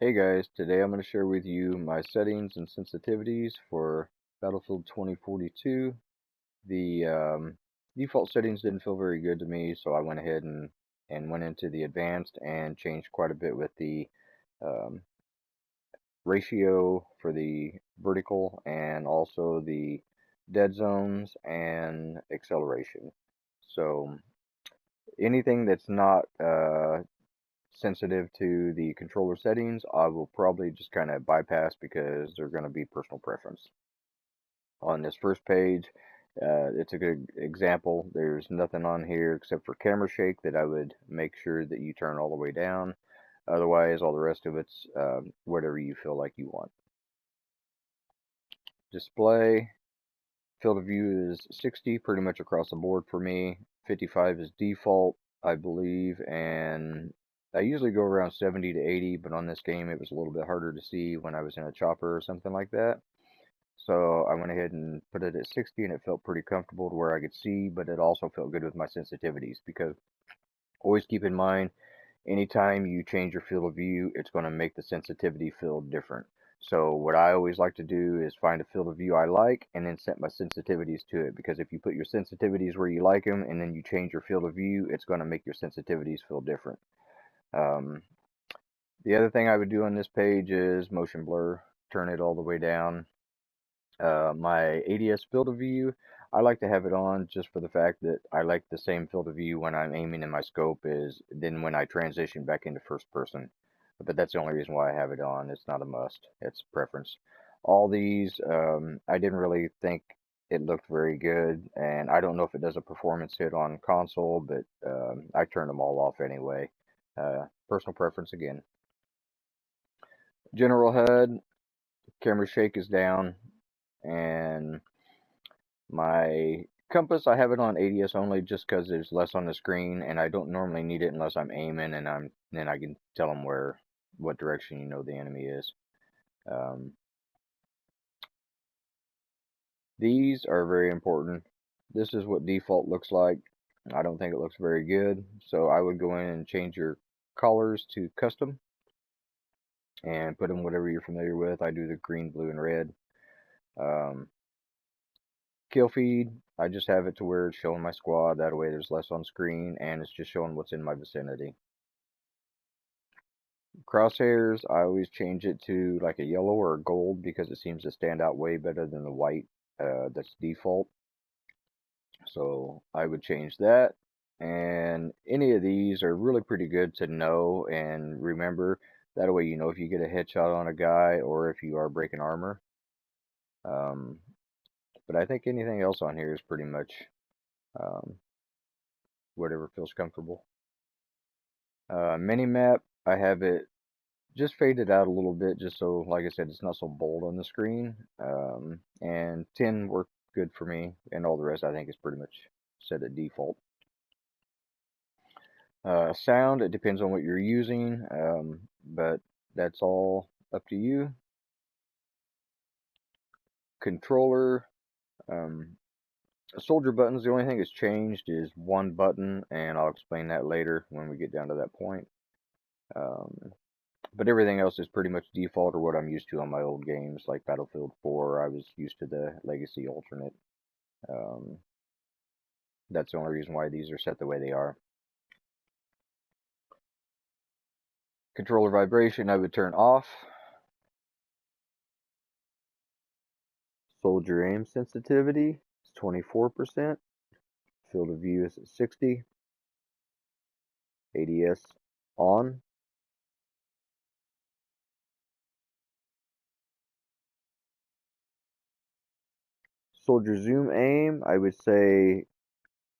Hey guys, today I'm going to share with you my settings and sensitivities for Battlefield 2042. The default settings didn't feel very good to me, so I went ahead and went into the advanced and changed quite a bit with the um, ratio for the vertical and also the dead zones and acceleration. So anything that's not sensitive to the controller settings, I will probably just kind of bypass because they're going to be personal preference. On this first page, it's a good example. There's nothing on here except for camera shake that I would make sure that you turn all the way down. Otherwise, all the rest of it's whatever you feel like you want. Display, field of view is 60 pretty much across the board for me. 55 is default, I believe, and I usually go around 70 to 80, but on this game it was a little bit harder to see when I was in a chopper or something like that. So I went ahead and put it at 60 and it felt pretty comfortable to where I could see, but it also felt good with my sensitivities because always keep in mind, anytime you change your field of view, it's going to make the sensitivity feel different. So what I always like to do is find a field of view I like and then set my sensitivities to it, because if you put your sensitivities where you like them and then you change your field of view, it's going to make your sensitivities feel different. Um, the other thing I would do on this page is motion blur, turn it all the way down. My ADS field of view, I like to have it on just for the fact that I like the same field of view when I'm aiming in my scope as then when I transition back into first person. But that's the only reason why I have it on. It's not a must. It's preference. All these, I didn't really think it looked very good, and I don't know if it does a performance hit on console, but I turned them all off anyway. Personal preference again. General HUD, camera shake is down, and my compass, I have it on ADS only just because there's less on the screen, and I don't normally need it unless I'm aiming and then I can tell them what direction the enemy is. Um, these are very important. This is what default looks like. I don't think it looks very good, so I would go in and change your colors to custom and put them whatever you're familiar with. I do the green, blue, and red. Um, Kill feed, I just have it to where it's showing my squad. That way there's less on screen and it's just showing what's in my vicinity. Crosshairs, I always change it to like a yellow or a gold because it seems to stand out way better than the white that's default. So I would change that. And any of these are really pretty good to know and remember. That way you know if you get a headshot on a guy or if you are breaking armor. Um, but I think anything else on here is pretty much um, whatever feels comfortable. Minimap, I have it just faded out a little bit, just so, like I said, it's not so bold on the screen. And 10 worked good for me, and all the rest I think is pretty much set at default. Sound, it depends on what you're using, but that's all up to you. Controller, soldier buttons, the only thing that's changed is one button, and I'll explain that later when we get down to that point. But everything else is pretty much default or what I'm used to on my old games, like Battlefield 4. I was used to the Legacy alternate. Um, that's the only reason why these are set the way they are. Controller vibration, I would turn off. Soldier aim sensitivity is 24%. Field of view is at 60. ADS on. Soldier zoom aim, I would say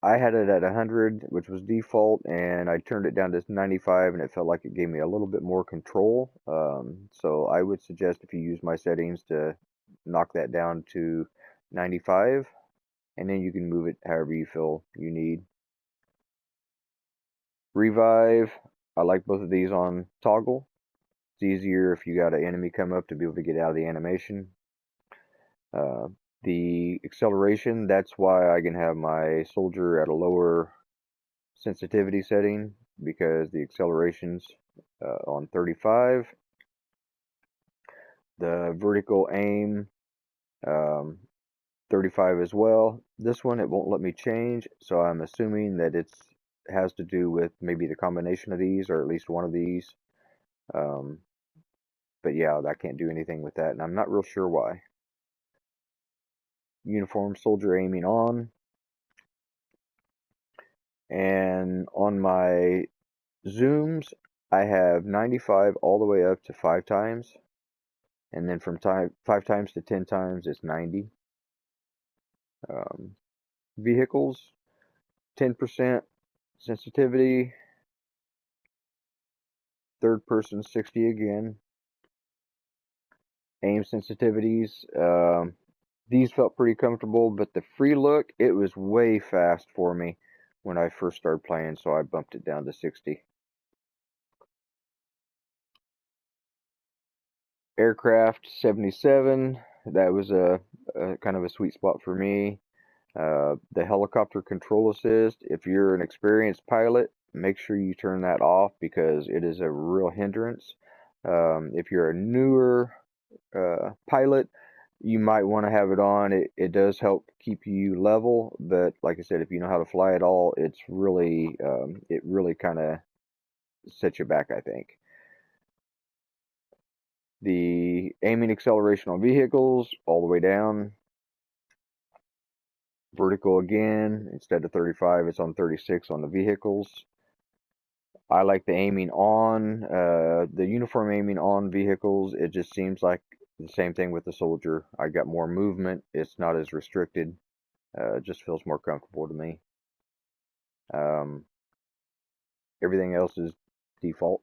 I had it at 100, which was default, and I turned it down to 95, and it felt like it gave me a little bit more control. So I would suggest if you use my settings to knock that down to 95, and then you can move it however you feel you need. Revive, I like both of these on toggle. It's easier if you got an enemy come up to be able to get out of the animation. The acceleration, that's why I can have my soldier at a lower sensitivity setting, because the acceleration's on 35. The vertical aim, 35 as well. This one, it won't let me change, so I'm assuming that it has to do with maybe the combination of these, or at least one of these. But yeah, I can't do anything with that, and I'm not real sure why. Uniform soldier aiming on. And on my zooms, I have 95 all the way up to 5 times. And then from 5 times to 10 times, it's 90. Vehicles, 10% sensitivity. Third person, 60 again. Aim sensitivities. These felt pretty comfortable, but the free look, it was way fast for me when I first started playing, so I bumped it down to 60. Aircraft, 77. That was a kind of a sweet spot for me. The helicopter control assist, if you're an experienced pilot, make sure you turn that off because it is a real hindrance. If you're a newer pilot, you might want to have it on. It does help keep you level, but like I said, if you know how to fly at all, it's really it really kind of sets you back, I think. The aiming acceleration on vehicles all the way down. Vertical again, instead of 35, it's on 36 on the vehicles. I like the aiming on, the uniform aiming on vehicles. It just seems like the same thing with the soldier. I got more movement. It's not as restricted. It just feels more comfortable to me. Everything else is default.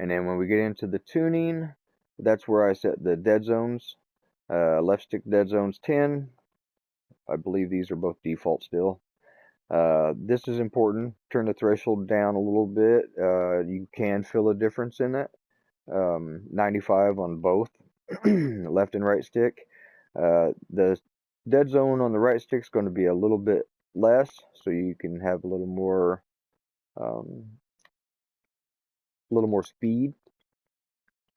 And then when we get into the tuning, that's where I set the dead zones. Left stick dead zones 10. I believe these are both default still. This is important. Turn the threshold down a little bit. You can feel a difference in it. 95 on both left and right stick. The dead zone on the right stick is going to be a little bit less, so you can have a little more speed.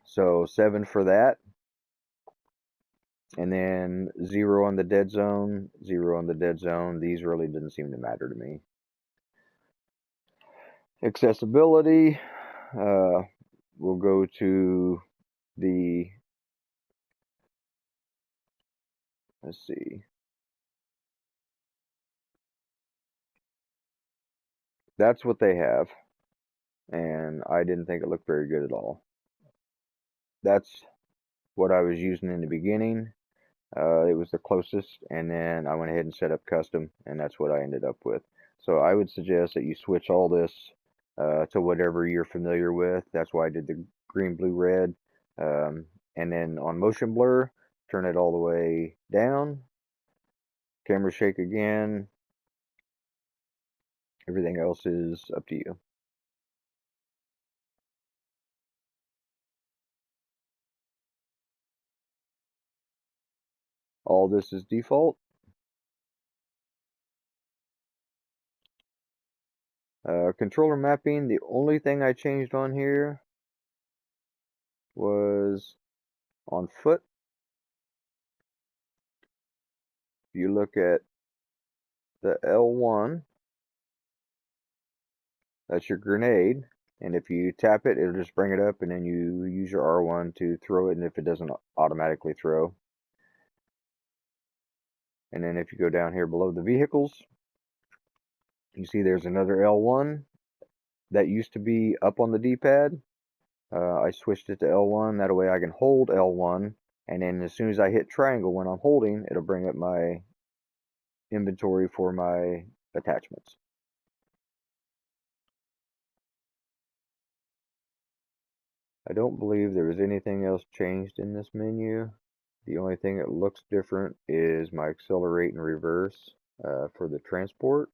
So 7 for that. And then 0 on the dead zone, 0 on the dead zone. These really didn't seem to matter to me. Accessibility, we'll go to the, let's see. That's what they have. And I didn't think it looked very good at all. That's what I was using in the beginning. It was the closest, and then I went ahead and set up custom, and that's what I ended up with. So I would suggest that you switch all this to whatever you're familiar with. That's why I did the green, blue, red. And then on motion blur, turn it all the way down. Camera shake again. Everything else is up to you. All this is default. Controller mapping, the only thing I changed on here was on foot. If you look at the L1, that's your grenade, and if you tap it, it'll just bring it up, and then you use your R1 to throw it, and if it doesn't automatically throw. And then if you go down here below the vehicles, you see there's another L1 that used to be up on the D-pad. I switched it to L1, that way I can hold L1, and then as soon as I hit triangle when I'm holding, it'll bring up my inventory for my attachments. I don't believe there was anything else changed in this menu. The only thing that looks different is my accelerate and reverse for the transport.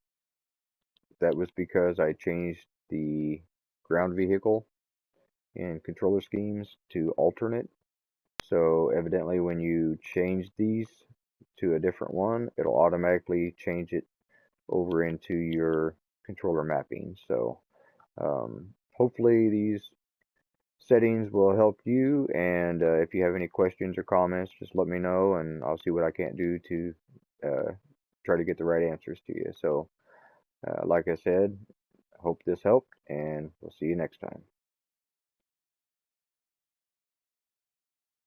That was because I changed the ground vehicle in controller schemes to alternate. So evidently when you change these to a different one, it'll automatically change it over into your controller mapping. So hopefully these settings will help you. And if you have any questions or comments, just let me know, and I'll see what I can't do to try to get the right answers to you. So, like I said, hope this helped, and we'll see you next time.